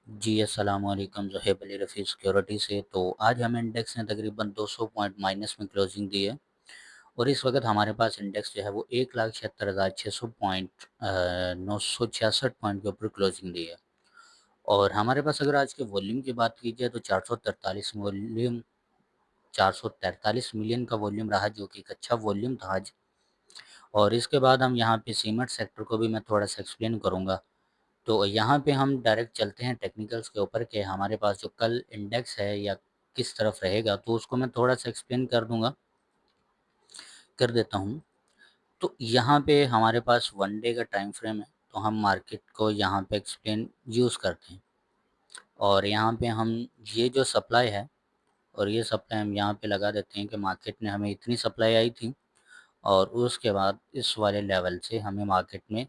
जी, अस्सलामुअलैकुम, ज़ुहैब अली रफ़ी सिक्योरिटी से। तो आज हमें इंडेक्स ने तकरीबन 200 पॉइंट माइनस में क्लोजिंग दी है और इस वक्त हमारे पास इंडेक्स जो है वो 1,76,600 पॉइंट 966 पॉइंट के ऊपर क्लोजिंग दी है। और हमारे पास अगर आज के वॉल्यूम की बात की जाए तो 443 मिलियन का वॉल्यूम रहा, जो कि एक अच्छा वॉल्यूम था आज। और इसके बाद हम यहाँ पे सीमेंट सेक्टर को भी मैं थोड़ा सा एक्सप्लेन करूँगा। तो यहाँ पे हम डायरेक्ट चलते हैं टेक्निकल्स के ऊपर कि हमारे पास जो कल इंडेक्स है या किस तरफ रहेगा, तो उसको मैं थोड़ा सा एक्सप्लेन कर देता हूँ। तो यहाँ पे हमारे पास वन डे का टाइम फ्रेम है, तो हम मार्केट को यहाँ पे एक्सप्लेन यूज़ करते हैं। और यहाँ पे हम ये जो सप्लाई है और ये सप्लाई हम यहाँ पे लगा देते हैं कि मार्केट ने हमें इतनी सप्लाई आई थी और उसके बाद इस वाले लेवल से हमें मार्केट में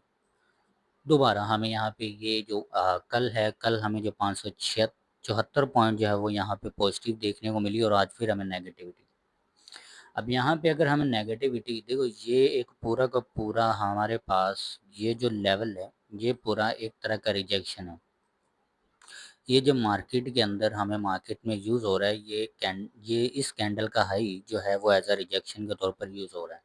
दोबारा हमें यहाँ पे ये जो कल है, कल हमें जो 574 पॉइंट जो है वो यहाँ पे पॉजिटिव देखने को मिली और आज फिर हमें नेगेटिविटी। अब यहाँ पे अगर हमें नेगेटिविटी देखो, ये एक पूरा का पूरा हमारे पास ये जो लेवल है, ये पूरा एक तरह का रिजेक्शन है। ये जो मार्केट के अंदर हमें मार्केट में यूज़ हो रहा है, ये इस कैंडल का हाई जो है वो एज अ रिजेक्शन के तौर पर यूज़ हो रहा है।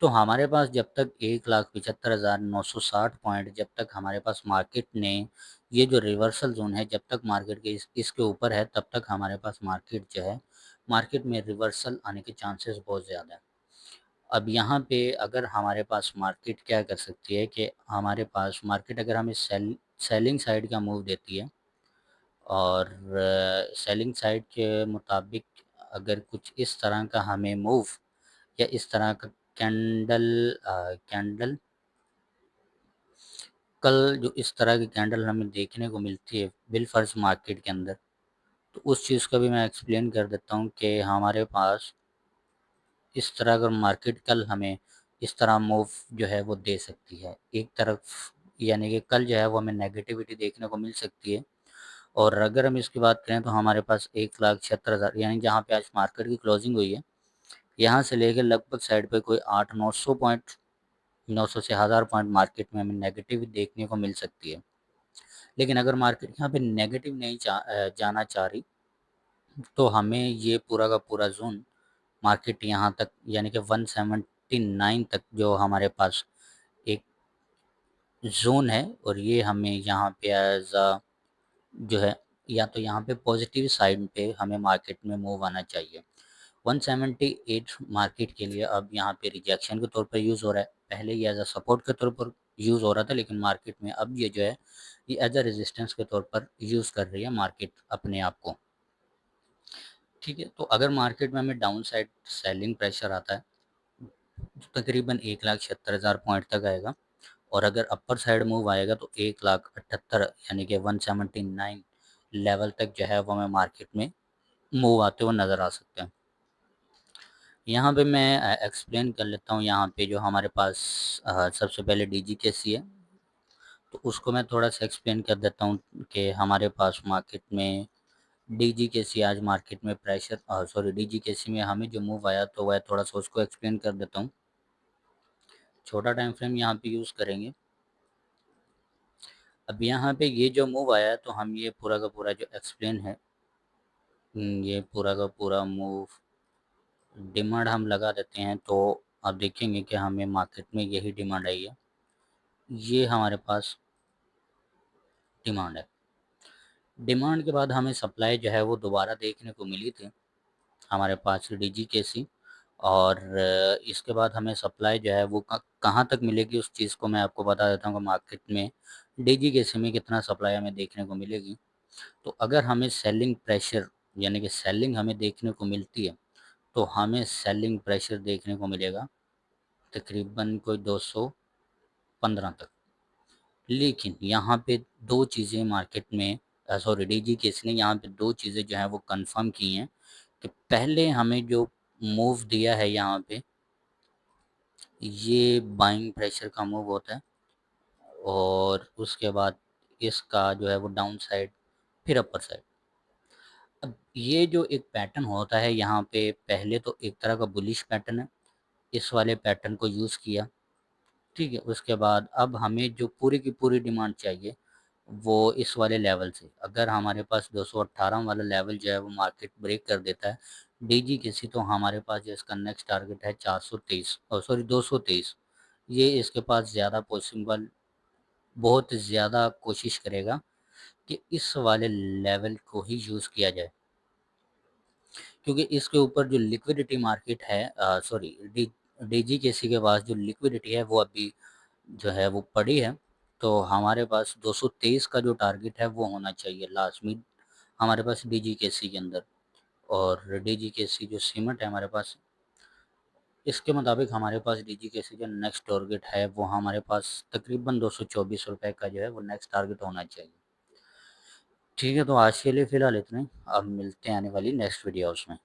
तो हमारे पास जब तक 1,75,960 पॉइंट जब तक हमारे पास मार्केट ने ये जो रिवर्सल ज़ोन है, जब तक मार्केट के इसके ऊपर है, तब तक हमारे पास मार्केट जो है, मार्केट में रिवर्सल आने के चांसेस बहुत ज़्यादा हैं। अब यहाँ पे अगर हमारे पास मार्केट क्या कर सकती है कि हमारे पास मार्केट अगर हमें सेलिंग साइड का मूव देती है और सेलिंग साइड के मुताबिक अगर कुछ इस तरह का हमें मूव या इस तरह का कैंडल कल जो इस तरह की कैंडल हमें देखने को मिलती है बिलफर्ज मार्केट के अंदर, तो उस चीज़ का भी मैं एक्सप्लेन कर देता हूँ कि हमारे पास इस तरह अगर मार्केट कल हमें इस तरह मूव जो है वो दे सकती है एक तरफ, यानी कि कल जो है वो हमें नेगेटिविटी देखने को मिल सकती है। और अगर हम इसकी बात करें तो हमारे पास 1,76,000 यानी जहाँ पे आज मार्केट की क्लोजिंग हुई है, यहाँ से लेकर लगभग साइड पे कोई 800-900 पॉइंट, 900 से 1000 पॉइंट मार्केट में हमें नेगेटिव देखने को मिल सकती है। लेकिन अगर मार्केट यहाँ पे नेगेटिव नहीं जाना चाह रही, तो हमें ये पूरा का पूरा जोन मार्केट यहाँ तक यानी कि 179 तक जो हमारे पास एक जोन है, और ये हमें यहाँ पे एज अ जो है, या तो यहाँ पे पॉजिटिव साइड पे हमें मार्केट में मूव आना चाहिए। 178 मार्केट के लिए अब यहाँ पे रिजेक्शन के तौर पर यूज़ हो रहा है। पहले ये एज अ सपोर्ट के तौर पर यूज़ हो रहा था, लेकिन मार्केट में अब ये जो है ये एज अ रेजिस्टेंस के तौर पर यूज़ कर रही है मार्केट अपने आप को। ठीक है, तो अगर मार्केट में हमें डाउन साइड सेलिंग प्रेशर आता है तो तकरीबन 1,76,000 पॉइंट तक आएगा। और अगर अपर साइड मूव आएगा तो 1,78,000 यानी कि 179 लेवल तक जो है वो हमें मार्केट में मूव आते हुए नज़र आ सकते हैं। यहाँ पे मैं एक्सप्लेन कर लेता हूँ। यहाँ पे जो हमारे पास सबसे पहले डीजीकेसी है, तो उसको मैं थोड़ा सा एक्सप्लेन कर देता हूँ कि हमारे पास मार्केट में डीजीकेसी आज मार्केट में प्रेशर सॉरी डीजीकेसी में हमें जो मूव आया तो वह थोड़ा सा उसको एक्सप्लेन कर देता हूँ। छोटा टाइम फ्रेम यहाँ पे यूज़ करेंगे। अब यहाँ पे ये जो मूव आया है तो हम ये पूरा का पूरा जो एक्सप्लेन है, ये पूरा का पूरा मूव डिमांड हम लगा देते हैं, तो आप देखेंगे कि हमें मार्केट में यही डिमांड आई है। ये हमारे पास डिमांड है। डिमांड के बाद हमें सप्लाई जो है वो दोबारा देखने को मिली थी हमारे पास डीजीकेसी। और इसके बाद हमें सप्लाई जो है वो कहाँ तक मिलेगी, उस चीज़ को मैं आपको बता देता हूँ कि मार्केट में डीजीकेसी में कितना सप्लाई हमें देखने को मिलेगी। तो अगर हमें सेलिंग प्रेशर यानी कि सेलिंग हमें देखने को मिलती है, तो हमें सेलिंग प्रेशर देखने को मिलेगा तकरीबन कोई 215 तक। लेकिन यहाँ पे दो चीज़ें मार्केट में सॉरी डीजीकेसी ने यहाँ पे दो चीज़ें जो हैं वो कंफर्म की हैं कि पहले हमें जो मूव दिया है यहाँ पे, ये बाइंग प्रेशर का मूव होता है और उसके बाद इसका जो है वो डाउन साइड फिर अपर साइड। अब ये जो एक पैटर्न होता है यहाँ पे, पहले तो एक तरह का बुलिश पैटर्न है, इस वाले पैटर्न को यूज़ किया। ठीक है, उसके बाद अब हमें जो पूरी की पूरी डिमांड चाहिए वो इस वाले लेवल से, अगर हमारे पास 218 वाला लेवल जो है वो मार्केट ब्रेक कर देता है डीजीकेसी, तो हमारे पास जो इसका नेक्स्ट टारगेट है 423, और सॉरी 223। ये इसके पास ज़्यादा पॉसिबल, बहुत ज़्यादा कोशिश करेगा कि इस वाले लेवल को ही यूज़ किया जाए, क्योंकि इसके ऊपर जो लिक्विडिटी मार्केट है, सॉरी डीजीकेसी के पास जो लिक्विडिटी है वो अभी जो है वो पड़ी है। तो हमारे पास 223 का जो टारगेट है वो होना चाहिए लास्ट में हमारे पास डीजीकेसी के अंदर। और डीजीकेसी जो सीमेंट है हमारे पास, इसके मुताबिक हमारे पास डीजीकेसी का नेक्स्ट टारगेट है वो हमारे पास तकरीबन 224 रुपये का जो है वो नेक्स्ट टारगेट होना चाहिए। ठीक है, तो आज के लिए फ़िलहाल इतना ही। अब मिलते हैं आने वाली नेक्स्ट वीडियोज़ में।